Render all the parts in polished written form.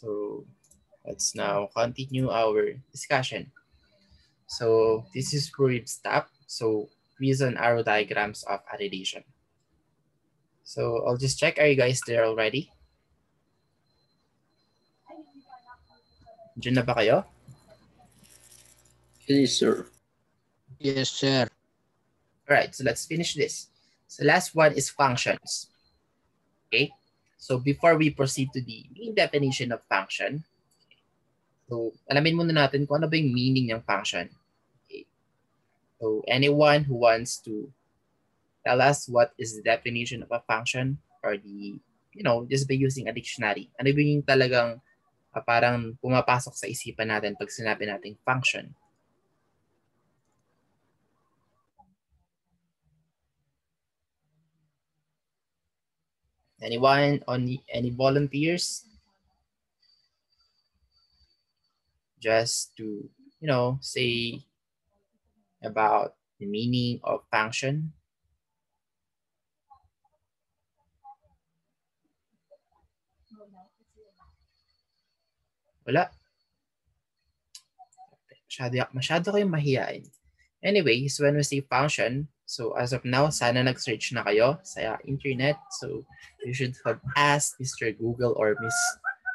So let's now continue our discussion. So this is where it stopped. So reason arrow diagrams of a relation. So I'll just check. Are you guys there already? Diyan na ba kayo? Yes, sir. Yes, sir. All right, so let's finish this. So last one is functions. Okay, so before we proceed to the main definition of function, so alamin muna natin kung ano ba yung meaning ng function. Okay. So anyone who wants to tell us what is the definition of a function or the, just by using a dictionary. Ano ba yung talagang parang pumapasok sa isipan natin pag sinabi nating function? Anyone on any volunteers? Just to, say about the meaning of function. Wala. Masyado kayong mahihain. Anyway, so when we say function, so as of now, sana nag-search na kayo sa internet. So you should have asked Mr. Google or Miss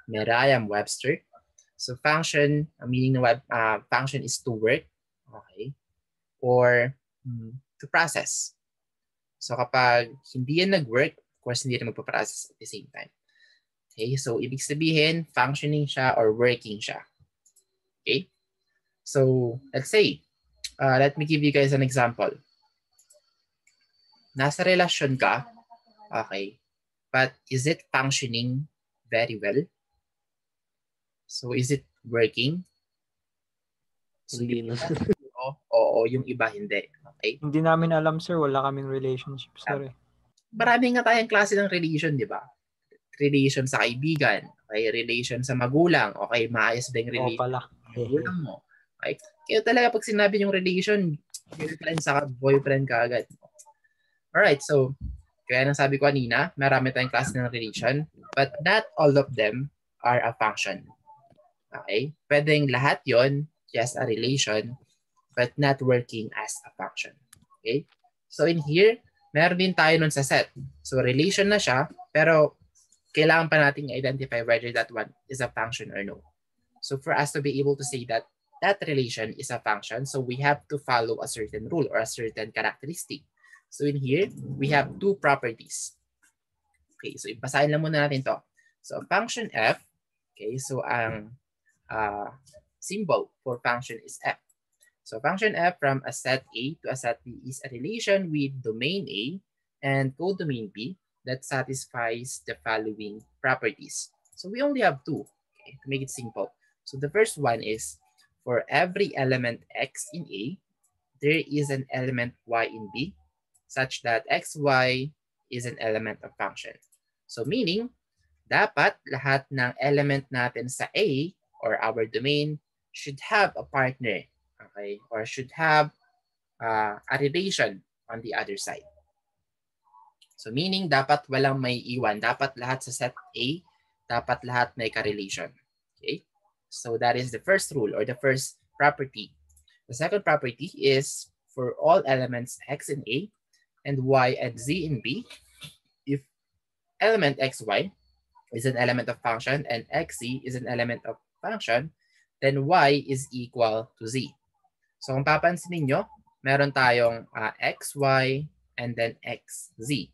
Merriam-Webster. So function, ang meaning ng function is to work, okay, or to process. So kapag hindi yan nag-work, of course, hindi rin magpa-process at the same time. Okay, so ibig sabihin, functioning siya or working siya. Okay, so let's say, let me give you guys an example. Nasa relasyon ka, okay, but is it functioning very well? So is it working? So Hindi na. Oo, yung iba hindi. Okay? Hindi namin alam, sir. Wala kaming relationship, sir. Marami nga tayong klase ng relation, di ba? Relation sa kaibigan, okay, relation sa magulang, okay, maayos ba yung relation pala. sa magulang mo? Okay? Kaya talaga pag sinabi yung relation, girlfriend sa boyfriend ka agad. Alright, so kaya nang sabi ko kanina, marami tayong klase ng relation, but not all of them are a function. Okay? Pwedeng lahat yon just a relation, but not working as a function. Okay? So in here, meron din tayo nun sa set. So relation na siya, pero kailangan pa nating identify whether that one is a function or no. So for us to be able to say that that relation is a function, so we have to follow a certain rule or a certain characteristic. So in here, we have two properties. Okay, so ibasahin lang muna natin to. So function f, okay, so ang symbol for function is f. So function f from a set A to a set B is a relation with domain A and codomain B that satisfies the following properties. So we only have two, okay, to make it simple. So the first one is for every element x in A, there is an element y in B such that xy is an element of function. So meaning, dapat lahat ng element natin sa A or our domain should have a partner, okay, or should have a relation on the other side. So meaning, dapat walang may iwan. Dapat lahat sa set A, dapat lahat may ka-relation. Okay? So that is the first rule or the first property. The second property is for all elements x in A and y and z in B, if element xy is an element of function and xz is an element of function, then y is equal to z. So kung papansin niyo, meron tayong xy and then xz.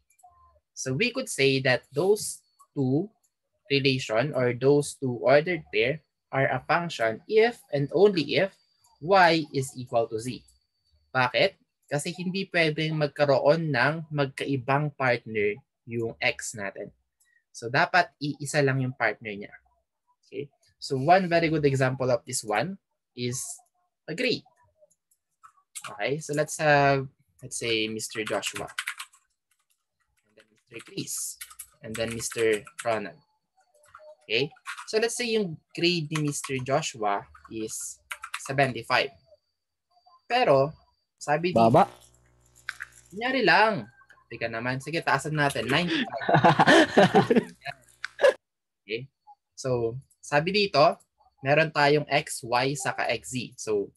So we could say that those two relation or those two ordered pair are a function if and only if y is equal to z. Bakit? Kasi hindi pwedeng magkaroon ng magkaibang partner yung x natin. So dapat iisa lang yung partner niya. Okay? So one very good example of this one is a grade. Okay? So let's say Mr. Joshua. Mr. Chris, and then Mr. Ronald. Okay? So let's say yung grade ni Mr. Joshua is 75. Pero, sabi dito, Baba. kunyari lang. Teka naman, sige, taasan natin, 95. Okay? So, Sabi dito, meron tayong x, y, saka xz. So,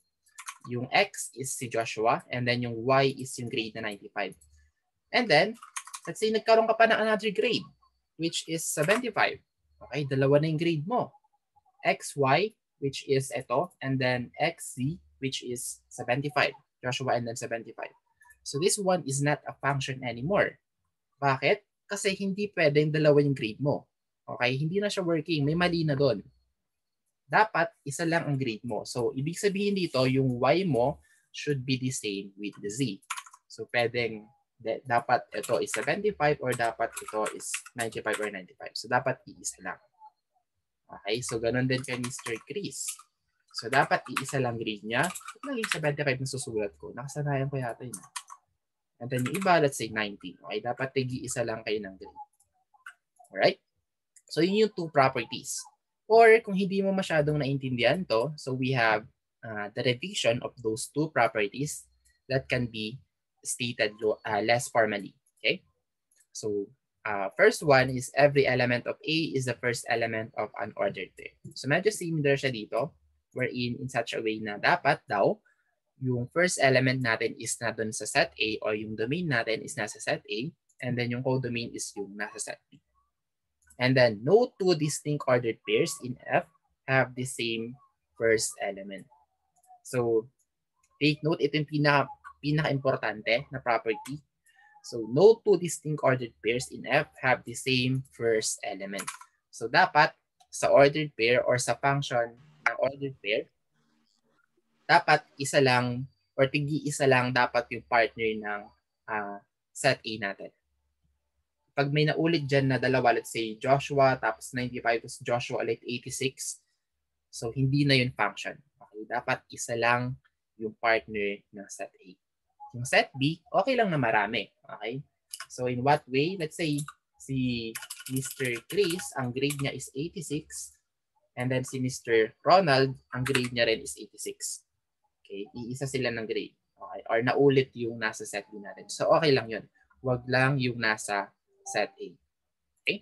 yung x is si Joshua and then yung y is yung grade na 95. And then, let's say nagkaroon ka pa ng another grade which is 75. Okay, dalawa na yung grade mo. XY which is ito and then XZ which is 75. Joshua and then 75. So this one is not a function anymore. Bakit? Kasi hindi pwedeng dalawa yung grade mo. Okay, hindi na siya working. May mali na doon. Dapat isa lang ang grade mo. So, ibig sabihin dito, yung y mo should be the same with the z. So, pwedeng dapat ito is 75 or dapat ito is 95 or 95. So, dapat iisa lang. Okay, so ganun din kay Mr. Chris. So, dapat iisa lang grade niya. Naging 75 na susulat ko. Nakasanayan ko yata yun. And then yung iba, let's say 90. Okay, dapat tigi-isa lang kayo ng grade. Alright? So, yun yung two properties. Or kung hindi mo masyadong naintindihan to, so we have the revision of those two properties that can be stated less formally. Okay? So first one is every element of A is the first element of an ordered pair. So medyo similar siya dito, wherein in such a way na dapat daw yung first element natin is na dun sa set A or yung domain natin is nasa set A and then yung codomain is yung nasa set B. And then no two distinct ordered pairs in F have the same first element. So take note, ito yung pinaka-importante na property. So no two distinct ordered pairs in F have the same first element. So dapat sa ordered pair or sa function ng ordered pair, dapat isa lang or tigi-isa lang dapat yung partner ng set A natin. Pag may naulit dyan na dalawa, let's say Joshua, tapos 95, tapos Joshua ulit 86, so hindi na yun function. Okay, dapat isa lang yung partner ng set A. Yung set B, okay lang na marami. Okay? So in what way? Let's say si Mr. Chris, ang grade niya is 86, and then si Mr. Ronald, ang grade niya rin is 86. Okay, iisa sila ng grade. Okay, or naulit yung nasa set B natin. So okay lang yun. Wag lang yung nasa set A. Okay?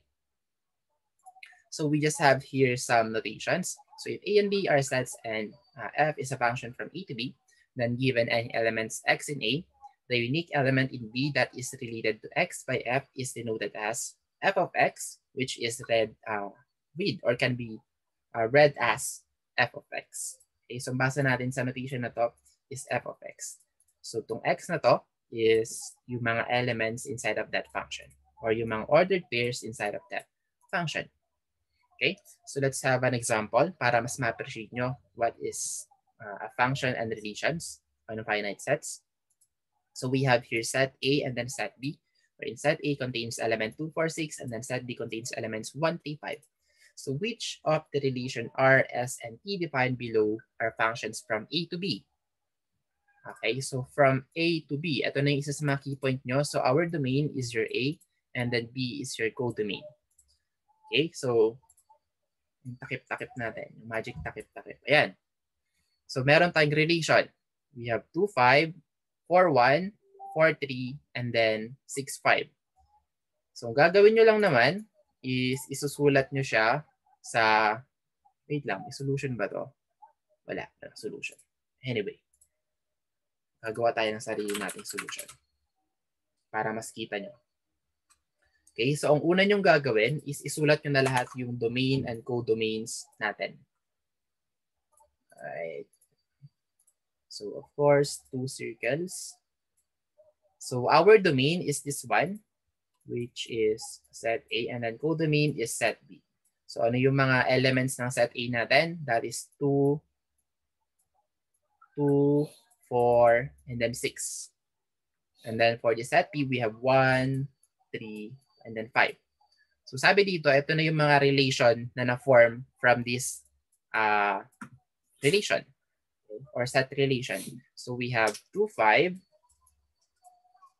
So we just have here some notations. So if A and B are sets and F is a function from A to B, then given any elements X in A, the unique element in B that is related to X by F is denoted as F of X, which is read or can be read as F of X. Okay, so basa natin sa notation na to is F of X. So itong X na to is yung mga elements inside of that function, or yung mga ordered pairs inside of that function. Okay, so let's have an example para mas ma-appreciate nyo what is a function and relations on finite sets. So we have here set A and then set B, wherein set A contains element 2, 4, 6, and then set B contains elements 1, 3, 5. So which of the relation R, S, and T defined below are functions from A to B? Okay, so from A to B, ito na yung isa sa mga key point nyo. So our domain is your A, and then B is your codomain. Okay, so yung takip-takip natin, yung magic takip-takip. Ayan. So meron tayong relation. We have 2, 5, 4, 1, 4, 3, and then 6, 5. So ang gagawin nyo lang naman is isusulat nyo siya sa, wait lang, may solution ba to? Wala, solution. Anyway, gagawa tayo ng sarili nating solution para mas kita nyo. Okay, so ang una nyong gagawin is isulat nyo na lahat yung domain and codomains natin. Alright. So of course, 2 circles. So our domain is this one, which is set A, and then codomain is set B. So ano yung mga elements ng set A natin? That is 2, 2, 4, and then 6. And then for the set B, we have 1, 3, and then 5. So sabi dito, ito na yung mga relation na na-form from this relation or set relation. So we have 2, 5,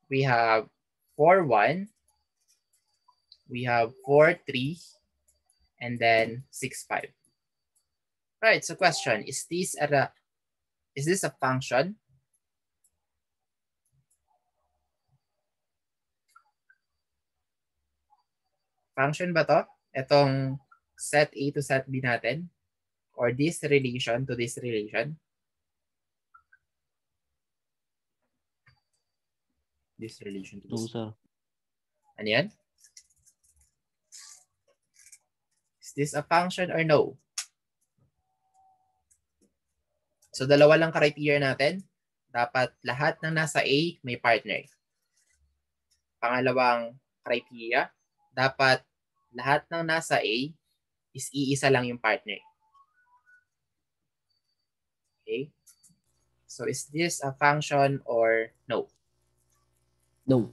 we have 4, 1, we have 4, 3, and then 6, 5. Right, so question, is this a function? Function ba to? Itong set A to set B natin? Or this relation to this relation? This relation to No, this. sir. Ano yan? Is this a function or no? So, dalawa lang criteria natin. Dapat lahat ng nasa A may partner. Pangalawang criteria, dapat lahat ng nasa A is iisa lang yung partner. Okay? So, is this a function or no? No.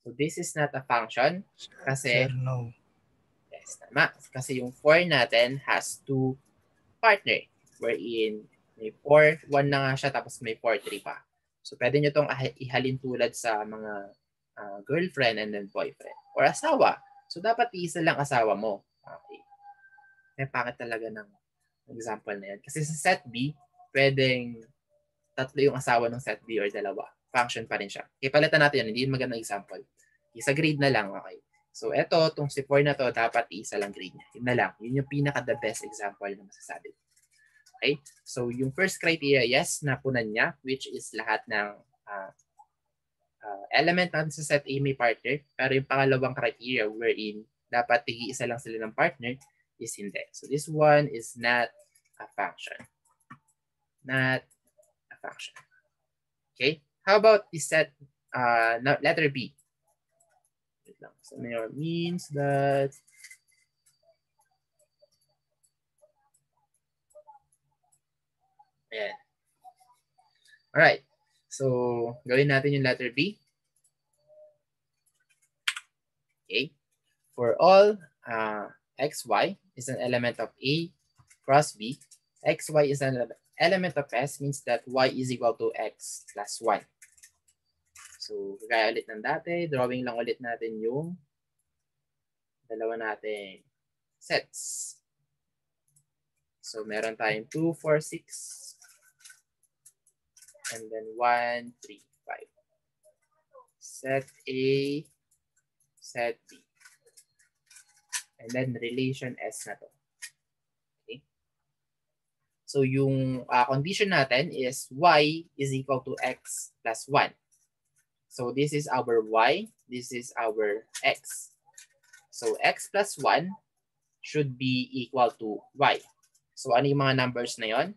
So, this is not a function kasi, Sir, no. yes, tama. Kasi yung 4 natin has 2 partner wherein may 4, 1 na nga siya tapos may 4, 3 pa. So, pwede nyo itong ihalin tulad sa mga girlfriend and then boyfriend or asawa. So, dapat isa lang asawa mo. Okay. May pakit talaga ng example na yan. Kasi sa set B, pwedeng tatlo yung asawa ng set B or dalawa. Function pa rin siya. Okay, palitan natin yan. Hindi yung magandang example. Okay, sa grade na lang. Okay. So, eto, itong si 4 na to, dapat isa lang grade niya. Yun na lang. Yun yung pinaka-the best example na masasabi. Okay? So, yung first criteria, yes, napunan niya, which is lahat ng element natin sa set A may partner. Pero yung pangalawang criteria wherein dapat tig-isa lang sila ng partner is hindi. So, this one is not a function. Not a function. Okay? How about the set letter B? Wait lang. So, means that ayan. Alright. So, gawin natin yung letter B. Okay. For all xy is an element of A cross B, xy is an element of S means that y is equal to x plus 1. So, gaya ulit ng dati, drawing lang ulit natin yung dalawa nating sets. So, meron tayong 2, 4, 6. And then 1, 3, 5. Set A, set B. And then relation S na to. Okay. So, yung condition natin is y is equal to x plus 1. So, this is our y. This is our x. So, x plus 1 should be equal to y. So, ano yung mga numbers na yon?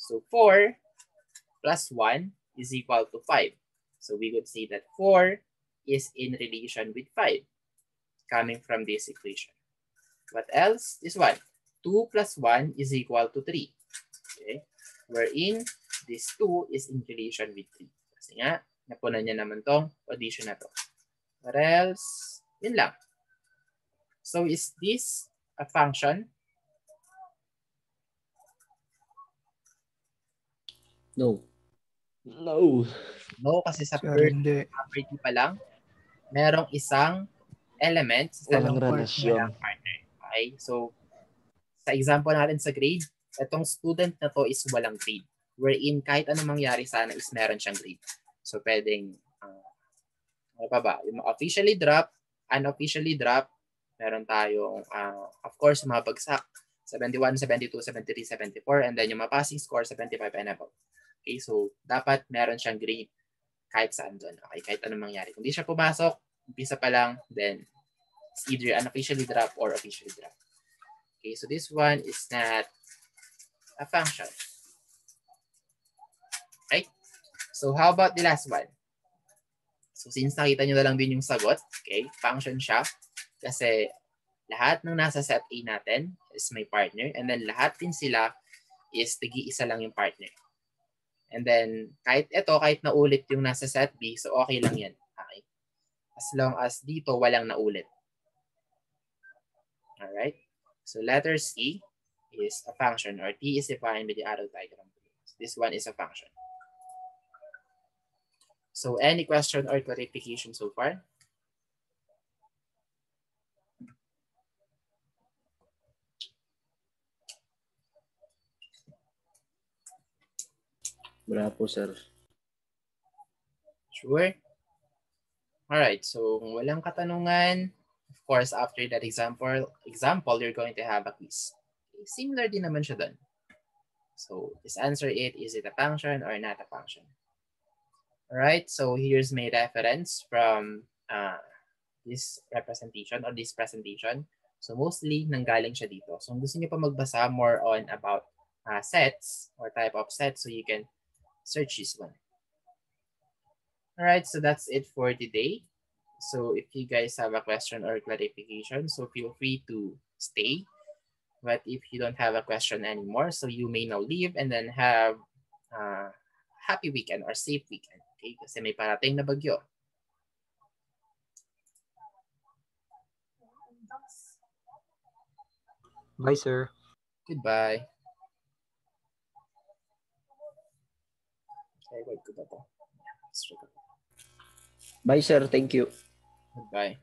So, 4 plus 1 is equal to 5. So, we could say that 4 is in relation with 5 coming from this equation. What else? This one. 2 plus 1 is equal to 3. Okay? Wherein, this 2 is in relation with 3. Kasi nga, napunan niya naman tong condition na to. What else? Yun lang. So, is this a function? No. No. No, kasi sa Sir, first hindi. property pa lang, merong isang element sa Walang relasyon. partner. Okay? So, sa example natin sa grade, itong student na to is walang grade. Wherein kahit anong mangyari sana is meron siyang grade. So, pwedeng, ano pa ba? Yung officially drop, unofficially drop, meron tayong, of course, mga bagsak, 71, 72, 73, 74, and then yung mga passing score, 75 and above. Okay, so dapat meron siyang grade kahit saan doon. Okay, kahit anong mangyari. Kung di siya pumasok, umpisa pa lang, then it's either unofficially drop or officially drop. Okay, so this one is not a function. Right? So how about the last one? So since nakita nyo na lang din yung sagot, okay, function siya kasi lahat ng nasa set A natin is may partner and then lahat din sila is tigi-isa lang yung partner. And then kahit naulit yung nasa set B, so okay lang yan. Okay? As long as dito walang naulit. Alright? So letter C is a function or T is defined by the arrow diagram. This one is a function. So any question or clarification so far? Wala po, sir. Sure? Alright, so kung walang katanungan, Of course, after that example, you're going to have a quiz. Okay, similar din naman siya dun. So just answer it. Is it a function or not a function? All right, so here's my reference from this representation or this presentation. So mostly nanggaling siya dito. So kung gusto niyo pa magbasa more on about sets or type of sets, so you can search this one. All right, so that's it for today. So if you guys have a question or clarification, so feel free to stay. But if you don't have a question anymore, so you may now leave and then have happy weekend or safe weekend. Okay, kasi may parating na bagyo. Bye, sir. Goodbye. Okay, wait ko ba to? Bye, sir. Thank you. Goodbye.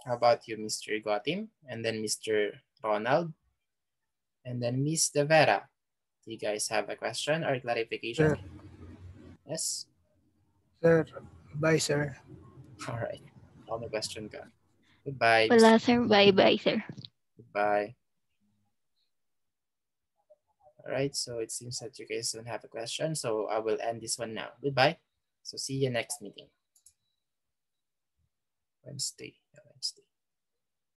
How about you, Mr. Gotim? And then Mr. Ronald? And then Miss Devera. Do you guys have a question or clarification? Sir. Yes? Sir, bye, sir. All right. May question ka. Goodbye. Wala, sir. Bye-bye, sir. Goodbye. All right, so it seems that you guys don't have a question, so I will end this one now. Goodbye. So see you next meeting. Wednesday.